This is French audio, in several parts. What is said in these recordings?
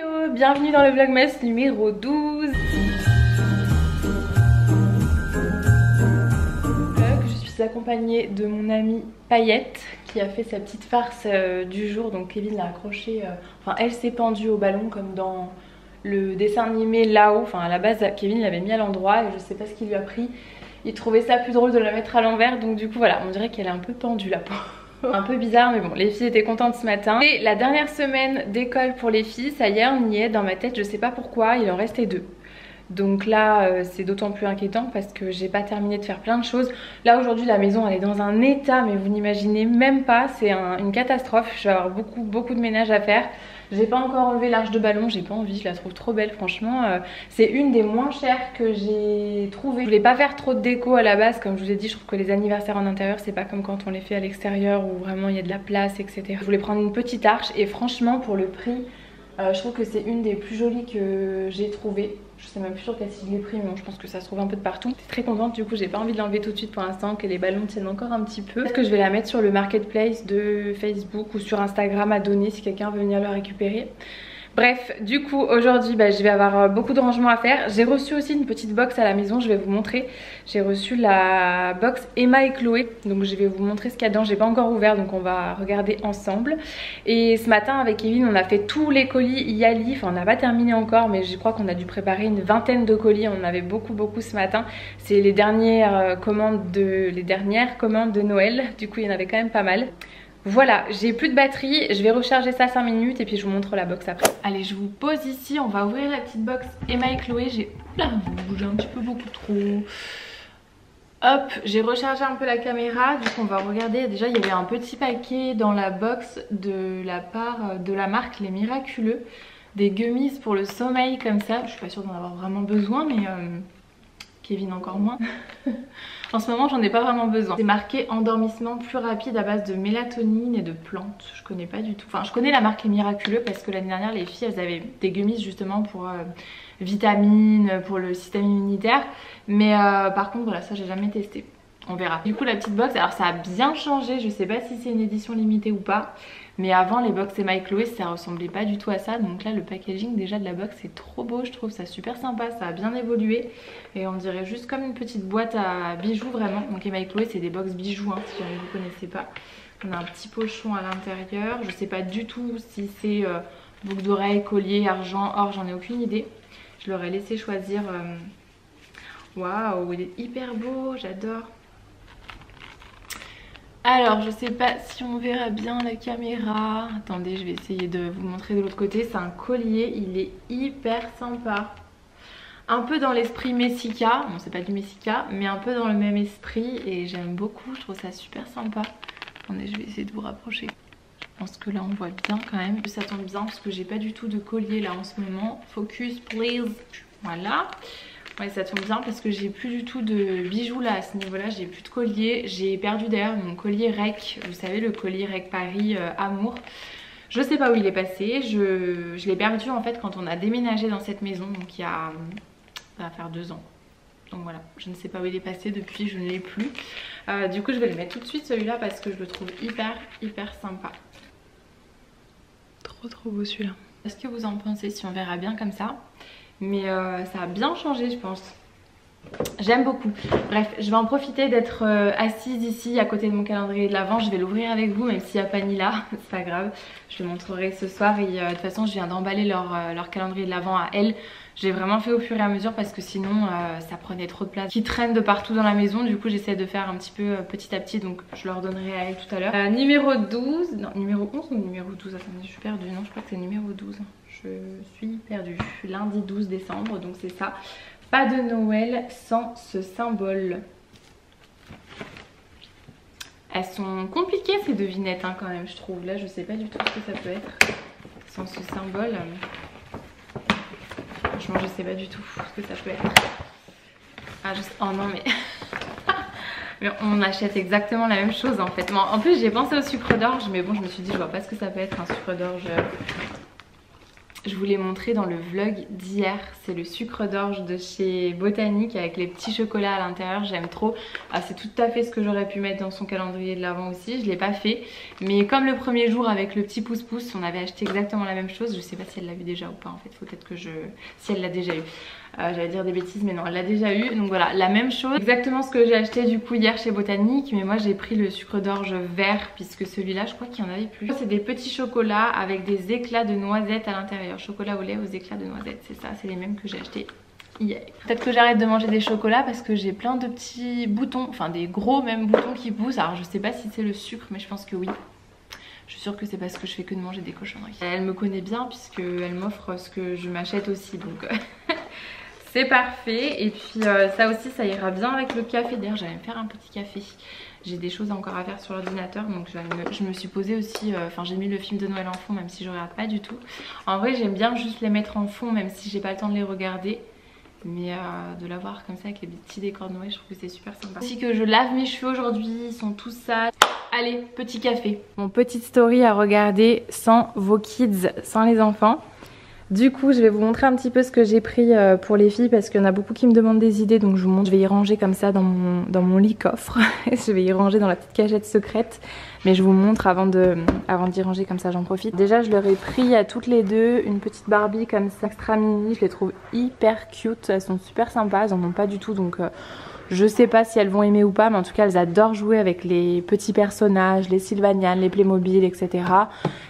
Hello, bienvenue dans le Vlogmas numéro 12. Je suis accompagnée de mon amie Paillette qui a fait sa petite farce du jour. Donc Kevin l'a accrochée, enfin elle s'est pendue au ballon comme dans le dessin animé là-haut. Enfin à la base Kevin l'avait mis à l'endroit et je sais pas ce qui lui a pris. Il trouvait ça plus drôle de la mettre à l'envers, donc du coup voilà, on dirait qu'elle est un peu pendue la peau. Un peu bizarre mais bon, les filles étaient contentes ce matin. Et la dernière semaine d'école pour les filles, ça y est, on y est dans ma tête, je sais pas pourquoi, il en restait 2. Donc là c'est d'autant plus inquiétant parce que j'ai pas terminé de faire plein de choses. Là aujourd'hui la maison elle est dans un état mais vous n'imaginez même pas, c'est une catastrophe. Je vais avoir beaucoup de ménage à faire. J'ai pas encore enlevé l'arche de ballon, j'ai pas envie, je la trouve trop belle franchement. C'est une des moins chères que j'ai trouvées. Je voulais pas faire trop de déco à la base, comme je vous ai dit, je trouve que les anniversaires en intérieur c'est pas comme quand on les fait à l'extérieur où vraiment il y a de la place etc. Je voulais prendre une petite arche et franchement pour le prix, je trouve que c'est une des plus jolies que j'ai trouvées. Je sais même plus sur quel site je l'ai pris mais bon, je pense que ça se trouve un peu de partout. Je suis très contente, du coup j'ai pas envie de l'enlever tout de suite pour l'instant, que les ballons tiennent encore un petit peu. Peut-être que je vais la mettre sur le marketplace de Facebook ou sur Instagram à donner si quelqu'un veut venir le récupérer. Bref, du coup aujourd'hui je vais avoir beaucoup de rangements à faire. J'ai reçu aussi une petite box à la maison, je vais vous montrer. J'ai reçu la box Emma et Chloé, donc je vais vous montrer ce qu'il y a dedans. J'ai pas encore ouvert donc on va regarder ensemble. Et ce matin avec Kevin on a fait tous les colis Yali, enfin on n'a pas terminé encore mais je crois qu'on a dû préparer une vingtaine de colis. On en avait beaucoup ce matin. C'est les dernières commandes de Noël, du coup il y en avait quand même pas mal. Voilà, j'ai plus de batterie, je vais recharger ça 5 minutes et puis je vous montre la box après. Allez, je vous pose ici, on va ouvrir la petite box Emma et Chloé. Oula, vous bougez un petit peu beaucoup trop. Hop, j'ai rechargé un peu la caméra, du coup on va regarder. Déjà il y avait un petit paquet dans la box de la part de la marque Les Miraculeux. Des gummies pour le sommeil comme ça, je suis pas sûre d'en avoir vraiment besoin mais Kevin encore moins. En ce moment j'en ai pas vraiment besoin. C'est marqué endormissement plus rapide à base de mélatonine et de plantes. Je connais pas du tout. Enfin je connais la marque Les Miraculeux parce que l'année dernière les filles elles avaient des gummies justement pour vitamines, pour le système immunitaire. Mais par contre voilà, ça j'ai jamais testé. On verra. Du coup la petite box, alors ça a bien changé. Je sais pas si c'est une édition limitée ou pas. Mais avant les box Emma et Chloé ça ressemblait pas du tout à ça. Donc là le packaging déjà de la box c'est trop beau. Je trouve ça super sympa, ça a bien évolué. Et on dirait juste comme une petite boîte à bijoux vraiment. Donc Emma et Chloé c'est des box bijoux hein, si jamais vous connaissez pas. On a un petit pochon à l'intérieur. Je sais pas du tout si c'est boucle d'oreille, collier, argent, or, j'en ai aucune idée. Je leur ai laissé choisir. Waouh, il est hyper beau, j'adore. Alors je sais pas si on verra bien la caméra. Attendez, je vais essayer de vous montrer de l'autre côté. C'est un collier, il est hyper sympa. Un peu dans l'esprit Messika. Bon c'est pas du Messika mais un peu dans le même esprit. Et j'aime beaucoup, je trouve ça super sympa. Attendez, je vais essayer de vous rapprocher. Je pense que là on voit bien quand même. Ça tombe bien parce que j'ai pas du tout de collier là en ce moment. Focus please. Voilà. Ouais ça tombe bien parce que j'ai plus du tout de bijoux là à ce niveau là, j'ai plus de collier. J'ai perdu d'ailleurs mon collier REC, vous savez le collier REC Paris Amour. Je sais pas où il est passé, je l'ai perdu en fait quand on a déménagé dans cette maison, donc il y a, ça va faire 2 ans. Donc voilà, je ne sais pas où il est passé depuis, je ne l'ai plus. Du coup je vais le mettre tout de suite celui-là parce que je le trouve hyper sympa. Trop beau celui-là. Qu'est-ce que vous en pensez si on verra bien comme ça? Mais ça a bien changé je pense. J'aime beaucoup. Bref, je vais en profiter d'être assise ici à côté de mon calendrier de l'Avent. Je vais l'ouvrir avec vous même s'il n'y a pas ni là. C'est pas grave, je le montrerai ce soir. Et de toute façon je viens d'emballer leur calendrier de l'Avent à elles. J'ai vraiment fait au fur et à mesure parce que sinon ça prenait trop de place qui traîne de partout dans la maison. Du coup j'essaie de faire un petit peu petit à petit. Donc je leur donnerai à elles tout à l'heure. Numéro 12, non numéro 11 ou numéro 12? Attendez, je suis perdue. Non je crois que c'est numéro 12. Je suis perdue. Lundi 12 décembre donc c'est ça. Pas de Noël sans ce symbole. Elles sont compliquées ces devinettes hein, quand même je trouve. Là je sais pas du tout ce que ça peut être sans ce symbole. Franchement je sais pas du tout ce que ça peut être. Ah je sais... Oh non mais... mais on achète exactement la même chose en fait. Bon, en plus j'ai pensé au sucre d'orge mais bon je me suis dit je vois pas ce que ça peut être un sucre d'orge je vous l'ai montré dans le vlog d'hier, c'est le sucre d'orge de chez Botanique avec les petits chocolats à l'intérieur, j'aime trop. C'est tout à fait ce que j'aurais pu mettre dans son calendrier de l'avant aussi, je l'ai pas fait. Mais comme le premier jour avec le petit pouce-pouce, on avait acheté exactement la même chose, je sais pas si elle l'a vu déjà ou pas en fait, faut peut-être que si elle l'a déjà eu. J'allais dire des bêtises mais non, elle l'a déjà eu. Donc voilà, la même chose, exactement ce que j'ai acheté du coup hier chez Botanique. Mais moi j'ai pris le sucre d'orge vert puisque celui-là je crois qu'il n'y en avait plus. C'est des petits chocolats avec des éclats de noisettes à l'intérieur. Chocolat au lait aux éclats de noisettes, c'est ça, c'est les mêmes que j'ai acheté hier. Peut-être que j'arrête de manger des chocolats parce que j'ai plein de petits boutons, enfin des gros même boutons qui poussent. Alors je sais pas si c'est le sucre mais je pense que oui. Je suis sûre que c'est parce que je fais que de manger des cochonneries. Elle me connaît bien puisqu'elle m'offre ce que je m'achète aussi donc... C'est parfait. Et puis ça aussi ça ira bien avec le café. D'ailleurs j'allais me faire un petit café. J'ai des choses encore à faire sur l'ordinateur. Donc je me suis posée aussi, enfin j'ai mis le film de Noël en fond même si je regarde pas du tout. En vrai j'aime bien juste les mettre en fond même si j'ai pas le temps de les regarder. Mais de l'avoir comme ça avec les petits décors de Noël, je trouve que c'est super sympa. Aussi que je lave mes cheveux aujourd'hui, ils sont tous sales. Allez, petit café. Mon petite story à regarder sans vos kids, sans les enfants. Du coup je vais vous montrer un petit peu ce que j'ai pris pour les filles parce qu'il y en a beaucoup qui me demandent des idées, donc je vous montre. Je vais y ranger comme ça dans mon lit coffre. Je vais y ranger dans la petite cachette secrète, mais je vous montre avant d'y ranger, comme ça j'en profite. Déjà je leur ai pris à toutes les deux une petite Barbie comme ça, extra mini. Je les trouve hyper cute, elles sont super sympas, elles en ont pas du tout donc... je sais pas si elles vont aimer ou pas, mais en tout cas elles adorent jouer avec les petits personnages, les Sylvanian, les Playmobil, etc.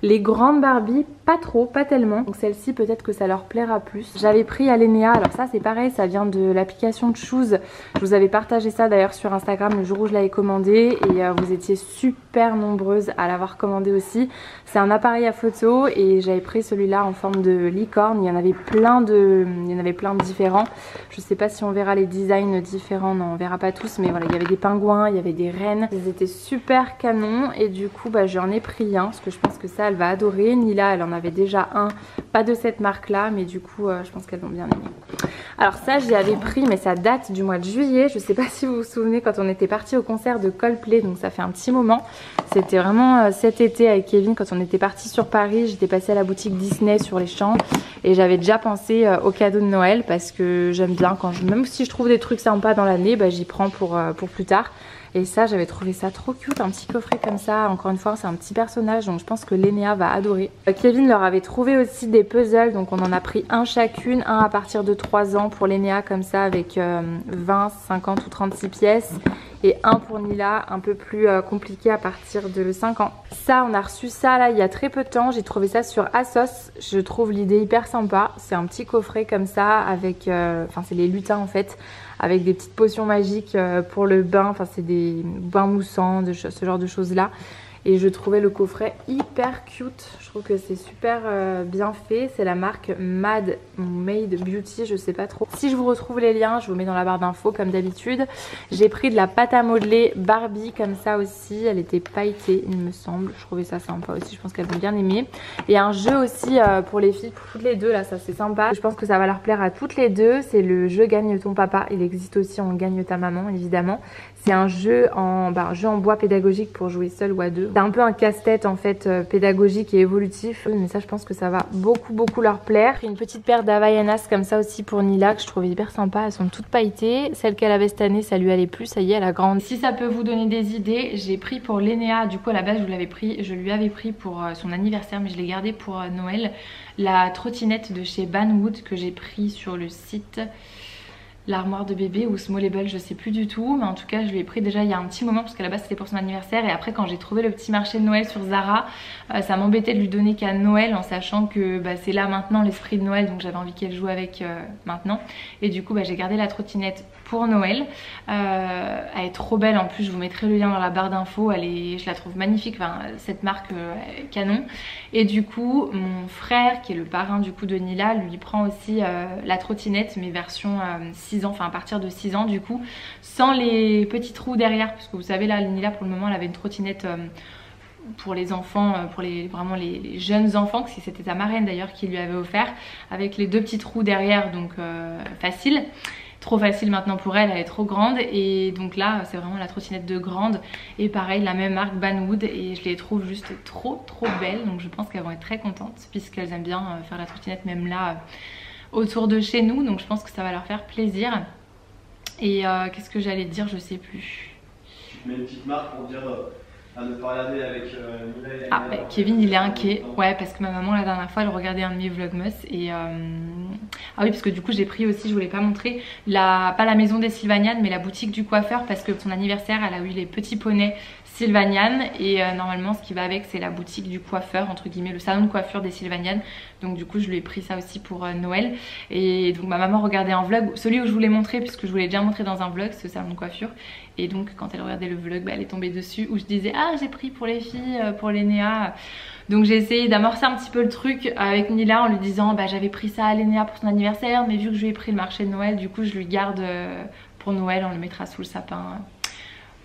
Les grandes Barbie, pas trop, pas tellement. Donc celle-ci peut-être que ça leur plaira plus. J'avais pris à l'Enea, alors ça c'est pareil, ça vient de l'application Choose. Je vous avais partagé ça d'ailleurs sur Instagram le jour où je l'avais commandé et vous étiez super nombreuses à l'avoir commandé aussi. C'est un appareil à photo et j'avais pris celui-là en forme de licorne. Il y en avait plein de différents. Je sais pas si on verra les designs différents, non on verra pas tous, mais voilà, il y avait des pingouins, il y avait des rennes, ils étaient super canons et du coup bah j'en ai pris un parce que je pense que ça elle va adorer. Nila elle en avait déjà un, pas de cette marque là, mais du coup je pense qu'elles vont bien aimer. Alors ça j'y avais pris, mais ça date du mois de juillet. Je sais pas si vous vous souvenez quand on était parti au concert de Coldplay, donc ça fait un petit moment. C'était vraiment cet été avec Kevin quand on était parti sur Paris. J'étais passée à la boutique Disney sur les Champs et j'avais déjà pensé au cadeau de Noël parce que j'aime bien quand même si je trouve des trucs sympas dans l'année, bah, j'y prends pour plus tard. Et ça j'avais trouvé ça trop cute, un petit coffret comme ça. Encore une fois c'est un petit personnage donc je pense que l'Enea va adorer. Kevin leur avait trouvé aussi des puzzles, donc on en a pris un chacune, un à partir de 3 ans pour l'Enea comme ça avec 20, 50 ou 36 pièces. Et un pour Nila un peu plus compliqué à partir de 5 ans. Ça on a reçu ça là il y a très peu de temps, j'ai trouvé ça sur Asos. Je trouve l'idée hyper sympa, c'est un petit coffret comme ça avec, enfin c'est les lutins en fait, avec des petites potions magiques pour le bain, enfin c'est des bains moussants, ce genre de choses là. Et je trouvais le coffret hyper cute, je trouve que c'est super bien fait. C'est la marque Made Beauty, je sais pas trop. Si je vous retrouve les liens, je vous mets dans la barre d'infos comme d'habitude. J'ai pris de la pâte à modeler Barbie comme ça aussi, elle était pailletée il me semble. Je trouvais ça sympa aussi, je pense qu'elles vont bien aimer. Et un jeu aussi pour les filles, pour toutes les deux là, ça c'est sympa. Je pense que ça va leur plaire à toutes les deux, c'est le jeu Gagne ton papa. Il existe aussi en Gagne ta maman évidemment. C'est un jeu en bois pédagogique pour jouer seul ou à deux. C'est un peu un casse-tête en fait pédagogique et évolutif. Mais ça je pense que ça va beaucoup leur plaire. Une petite paire d'Havaianas comme ça aussi pour Nila que je trouvais hyper sympa. Elles sont toutes pailletées. Celle qu'elle avait cette année ça lui allait plus. Ça y est elle a grandi. Si ça peut vous donner des idées, j'ai pris pour l'Enea. Du coup à la base je lui avais pris pour son anniversaire mais je l'ai gardé pour Noël. La trottinette de chez Banwood que j'ai pris sur le site... l'armoire de bébé ou Smallable, je sais plus du tout, mais en tout cas je l'ai pris déjà il y a un petit moment parce qu'à la base c'était pour son anniversaire. Et après quand j'ai trouvé le petit marché de Noël sur Zara, ça m'embêtait de lui donner qu'à Noël en sachant que c'est là maintenant l'esprit de Noël, donc j'avais envie qu'elle joue avec maintenant. Et du coup j'ai gardé la trottinette pour Noël. Elle est trop belle en plus, je vous mettrai le lien dans la barre d'infos, je la trouve magnifique, enfin, cette marque canon. Et du coup mon frère qui est le parrain du coup de Nila lui prend aussi la trottinette mais version 6 ans, enfin à partir de 6 ans du coup, sans les petits trous derrière, parce que vous savez là Nila pour le moment elle avait une trottinette pour les enfants, pour vraiment les jeunes enfants, que c'était sa marraine d'ailleurs qui lui avait offert, avec les 2 petits trous derrière, donc facile. trop facile maintenant pour elle, elle est trop grande. Et donc là c'est vraiment la trottinette de grande. Et pareil, la même marque Banwood, et je les trouve juste trop belles. Donc je pense qu'elles vont être très contentes puisqu'elles aiment bien faire la trottinette même là autour de chez nous. Donc je pense que ça va leur faire plaisir. Et qu'est-ce que j'allais dire, je sais plus. Tu te mets une petite marque pour dire à ne pas regarder avec Mila et Ah, bah, Kevin il est inquiet, ouais, parce que ma maman la dernière fois elle regardait un de mes vlogmas et ah oui, parce que du coup j'ai pris aussi, je voulais pas montrer pas la maison des Sylvanian mais la boutique du coiffeur, parce que pour son anniversaire elle a eu les petits poneys Sylvanian et normalement ce qui va avec c'est la boutique du coiffeur, entre guillemets le salon de coiffure des Sylvanian. Donc du coup je lui ai pris ça aussi pour Noël. Et donc ma maman regardait un vlog, celui où je voulais montrer puisque je voulais déjà montrer dans un vlog ce salon de coiffure. Et donc quand elle regardait le vlog, bah, elle est tombée dessus où je disais ah j'ai pris pour les filles, pour l'Enea. Donc j'ai essayé d'amorcer un petit peu le truc avec Mila en lui disant bah j'avais pris ça à l'Enea pour son anniversaire, mais vu que je lui ai pris le marché de Noël, du coup je lui garde pour Noël, on le mettra sous le sapin.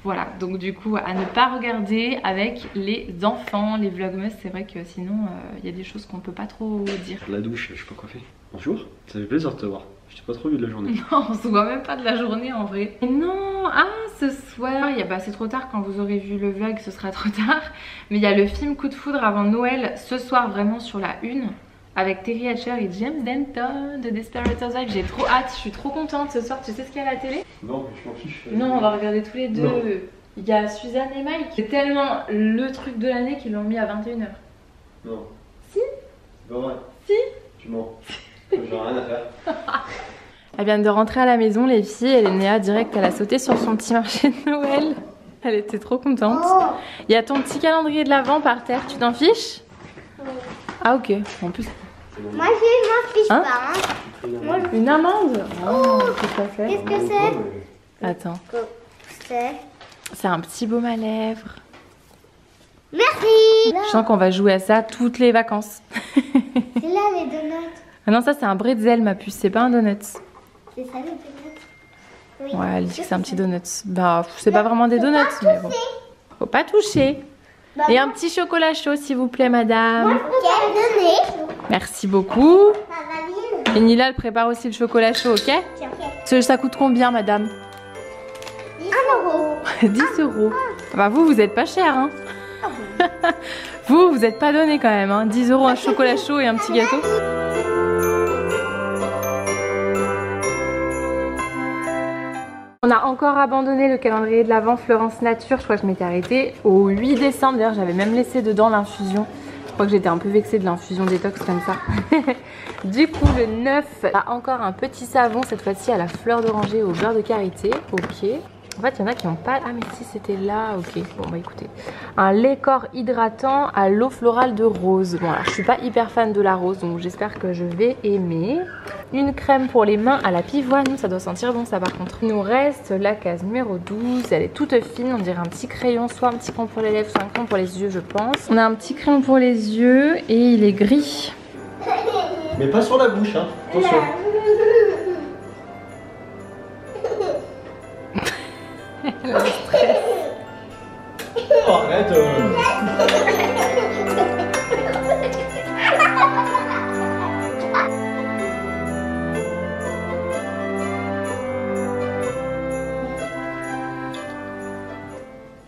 Voilà, donc du coup à ne pas regarder avec les enfants, les vlogmas, c'est vrai que sinon il y a des choses qu'on peut pas trop dire. La douche, je suis pas coiffée. Bonjour, ça fait plaisir de te voir. Je t'ai pas trop vu de la journée. Non, on se voit même pas de la journée en vrai. Et non, ah ce soir, bah, c'est trop tard, quand vous aurez vu le vlog ce sera trop tard. Mais il y a le film Coup de foudre avant Noël ce soir, vraiment sur la 1. Avec Terry Hatcher et James Denton de Desperate Housewives. J'ai trop hâte, je suis trop contente ce soir. Tu sais ce qu'il y a à la télé? Non, mais je m'en fiche. Non, on va regarder tous les deux. Non. Il y a Suzanne et Mike. C'est tellement le truc de l'année qu'ils l'ont mis à 21h. Non. Si? C'est pas vrai. Si? Tu mens. J'ai rien à faire. Elle vient de rentrer à la maison, les filles. Elle est née direct, elle a sauté sur son petit marché de Noël. Elle était trop contente. Il y a ton petit calendrier de l'Avent par terre, tu t'en fiches? Ah ok, en plus... Moi je m'en fiche pas. Moi, une amande. Oh, qu'est-ce que c'est? Attends. C'est un petit baume à lèvres. Merci. Je sens qu'on va jouer à ça toutes les vacances. C'est là les donuts. Ah non, ça c'est un bretzel ma puce, c'est pas un donut. C'est ça les donuts? Oui. Ouais, elle dit que c'est un petit donut. Bah, c'est pas vraiment des donuts, mais bon. Faut pas toucher. Bah, et un petit chocolat chaud s'il vous plaît madame. Ok, merci beaucoup. Et Nila elle prépare aussi le chocolat chaud, ok? Ça coûte combien madame? 1 €. 10 €. Bah vous êtes pas cher hein. Vous êtes pas donné quand même hein. 10 € un chocolat chaud et un petit gâteau. On a encore abandonné le calendrier de l'Avent Florence Nature. Je crois que je m'étais arrêtée au 8 décembre. D'ailleurs, j'avais même laissé dedans l'infusion. Je crois que j'étais un peu vexée de l'infusion détox comme ça. Du coup, le 9, on a encore un petit savon, cette fois-ci à la fleur d'oranger au beurre de karité. Ok. En fait, il y en a qui n'ont pas... Ah, mais si, c'était là. Ok, bon, bah écoutez. Un lait corps hydratant à l'eau florale de rose. Bon, alors, je suis pas hyper fan de la rose, donc j'espère que je vais aimer. Une crème pour les mains à la pivoine. Ça doit sentir bon, ça, par contre. Il nous reste la case numéro 12. Elle est toute fine. On dirait un petit crayon, soit un petit crayon pour les lèvres, soit un crayon pour les yeux, je pense. On a un petit crayon pour les yeux et il est gris. Mais pas sur la bouche, hein. Attention. Le stress. Oh, arrête.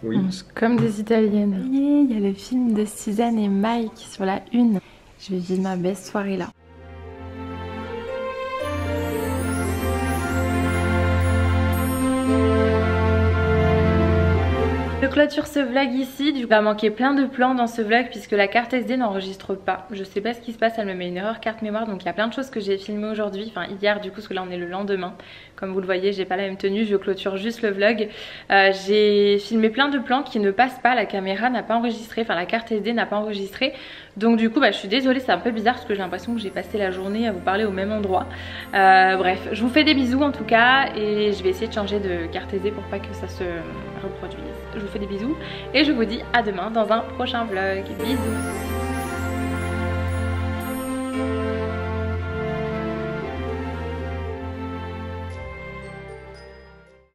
Oui. Comme des italiennes. Il y a le film de Suzanne et Mike sur la 1. Je vais vivre ma belle soirée là. Je clôture ce vlog ici. Du coup, il va manquer plein de plans dans ce vlog puisque la carte SD n'enregistre pas. Je sais pas ce qui se passe, elle me met une erreur carte mémoire. Donc il y a plein de choses que j'ai filmées aujourd'hui, enfin hier du coup, parce que là on est le lendemain. Comme vous le voyez, j'ai pas la même tenue, je clôture juste le vlog. J'ai filmé plein de plans qui ne passent pas, la caméra n'a pas enregistré, enfin la carte SD n'a pas enregistré. Donc du coup je suis désolée, c'est un peu bizarre parce que j'ai l'impression que j'ai passé la journée à vous parler au même endroit. Bref, je vous fais des bisous en tout cas et je vais essayer de changer de carte SD pour pas que ça se reproduise. Je vous fais des bisous et je vous dis à demain dans un prochain vlog. Bisous.